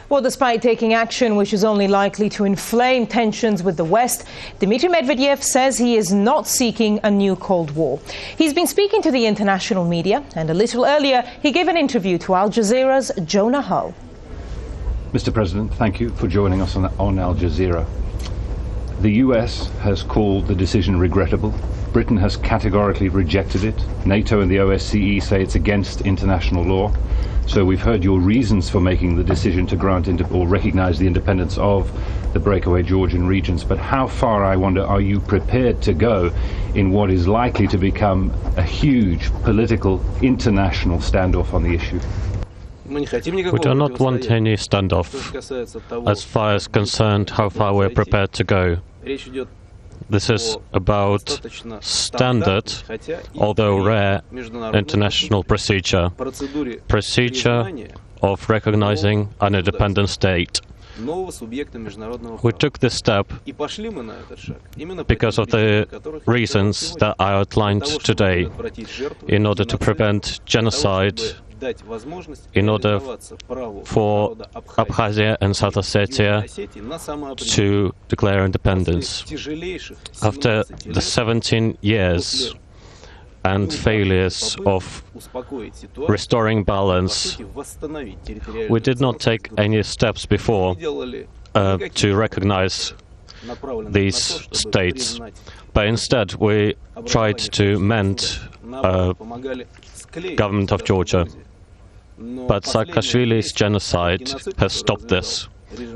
Well, despite taking action which is only likely to inflame tensions with the West, Dmitry Medvedev says he is not seeking a new Cold War. He's been speaking to the international media, and a little earlier he gave an interview to Al Jazeera's Jonah Hull. Mr. President, thank you for joining us on Al Jazeera. The US has called the decision regrettable. Britain has categorically rejected it. NATO and the OSCE say it's against international law. So we've heard your reasons for making the decision to grant or recognize the independence of the breakaway Georgian regions. But how far, I wonder, are you prepared to go in what is likely to become a huge political international standoff on the issue? We do not want any standoff. As far as concerned how far we're prepared to go. This is about standard, although rare, international procedure of recognizing an independent state. We took this step because of the reasons that I outlined today, in order to prevent genocide, in order for Abkhazia and South Ossetia to declare independence. After the 17 years and failures of restoring balance, we did not take any steps before to recognize these states, but instead we tried to mend government of Georgia. But Saakashvili's genocide has stopped this,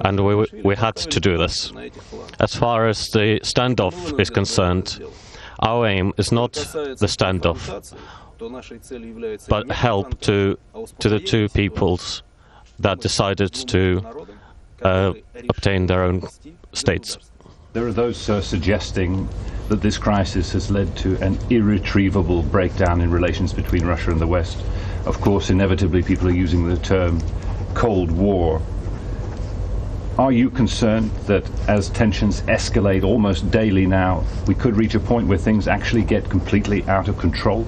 and we had to do this. As far as the standoff is concerned, our aim is not the standoff, but help to the two peoples that decided to obtain their own states. There are those suggesting that this crisis has led to an irretrievable breakdown in relations between Russia and the West. Of course, inevitably people are using the term Cold War. Are you concerned that as tensions escalate almost daily now, we could reach a point where things actually get completely out of control?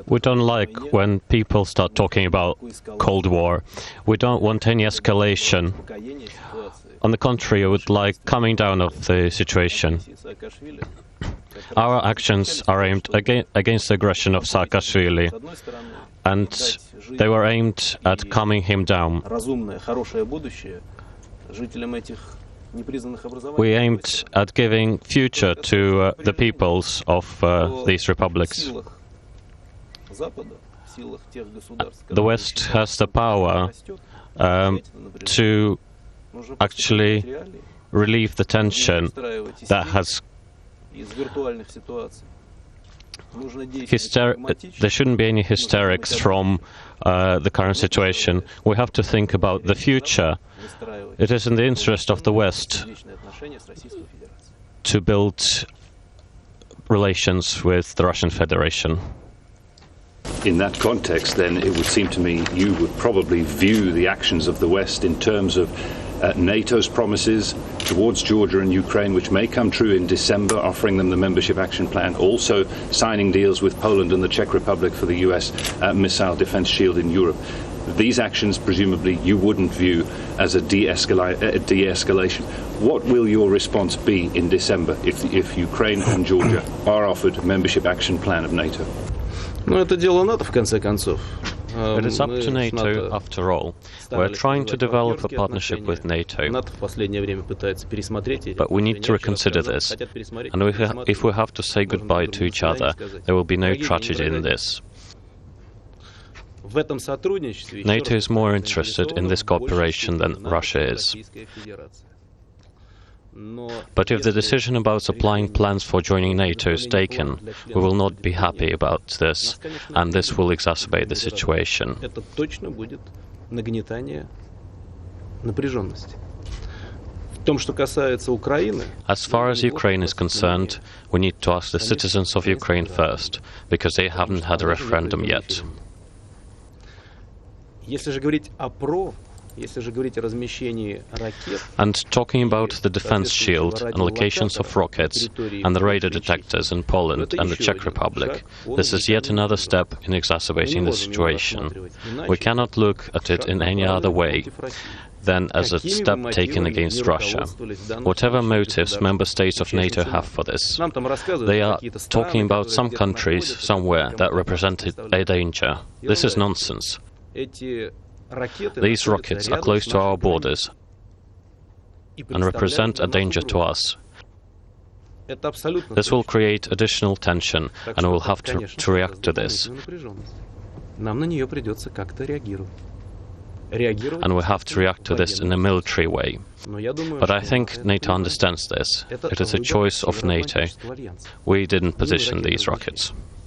We don't like when people start talking about Cold War. We don't want any escalation. On the contrary, we would like coming down of the situation. Our actions are aimed against the aggression of Saakashvili, and they were aimed at calming him down. We aimed at giving future to the peoples of these republics. The West has the power to actually relieve the tension that has. There shouldn't be any hysterics from the current situation. We have to think about the future. It is in the interest of the West to build relations with the Russian Federation. In that context, then, it would seem to me you would probably view the actions of the West in terms of NATO's promises towards Georgia and Ukraine, which may come true in December, offering them the membership action plan, also signing deals with Poland and the Czech Republic for the US missile defense shield in Europe. These actions, presumably, you wouldn't view as a de-escalation. What will your response be in December if Ukraine and Georgia are offered membership action plan of NATO? It is up to NATO, after all. We're trying to develop a partnership with NATO, but we need to reconsider this. And if we have to say goodbye to each other, there will be no tragedy in this. NATO is more interested in this cooperation than Russia is. But if the decision about supplying plans for joining NATO is taken, we will not be happy about this, and this will exacerbate the situation. As far as Ukraine is concerned, we need to ask the citizens of Ukraine first, because they haven't had a referendum yet. And talking about the defense shield and locations of rockets and the radar detectors in Poland and the Czech Republic, this is yet another step in exacerbating the situation. We cannot look at it in any other way than as a step taken against Russia. Whatever motives member states of NATO have for this, they are talking about some countries somewhere that represented a danger. This is nonsense. These rockets are close to our borders and represent a danger to us. This will create additional tension, and we will have to react to this. And we have to react to this in a military way. But I think NATO understands this. It is a choice of NATO. We didn't position these rockets.